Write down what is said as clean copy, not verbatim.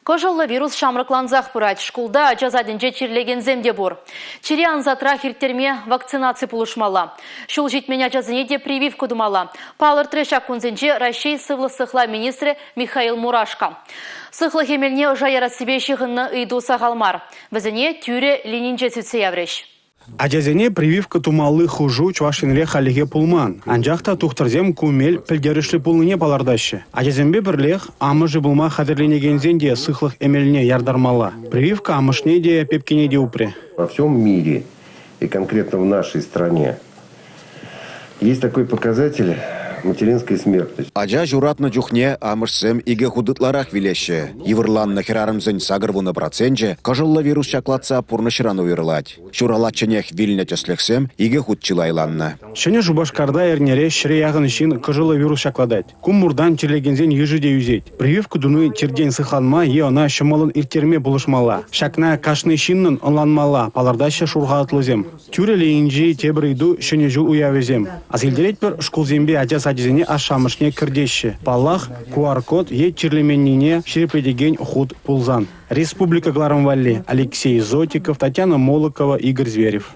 Кожылы вирус шамрыкланзақ бұрайт. Шкулда жазадынже чирлеген земде бұр. Чириан затра хиртерме вакцинация пулышмала. Шул житменя жазыне де прививку думала. Палыр трешак күнзенже Рашей сывлы сықла министрі Михаил Мурашко. Сықлы хемелне жайара себе шығынны үйду сағалмар. Візіне тюре ленинже сүтсе явреш. Ажазене прививка тумалы хужу чувашинле халиге пулман. Анжақта тухтарзем кумел пілдерішлі пулныне палардашы. Ажазембе бірлех амыжы булма хадерленегензен де сықлық эмеліне ярдармала. Прививка амышне де пепкене де упре. Во всем мире и конкретно в нашей стране есть такой показатель материнской смертности. Ажа журатна жухне амышсем иге худытларах вилеше. Еврланна херарымзен сагарвуна проценже, кожылла вирус чаклатса пурнышыран уйырлать. Шуралатченех вильня төслексем иге худчилайланна. Шене жубашкарда эрнере шире ягын ишин кожылла вирус чакладать. Кум мурдан чирлегензен ежиде юзеть. Прививку дуны чирден сыхланма е она шымалын иртерме булышмала. Шакна кашны шиннын онланмала, палардаща шурға атлызем. Тюреле инжи тебрыйду шене жу уявезем. Азилдерет бір шкулзембе ажас Адизене ашамышне кірдеші. Палах, QR-код е чирлеменнине шерепедеген худ пулзан. Республика Гларамвалли. Алексей Зотиков, Татьяна Молокова, Игорь Зверев.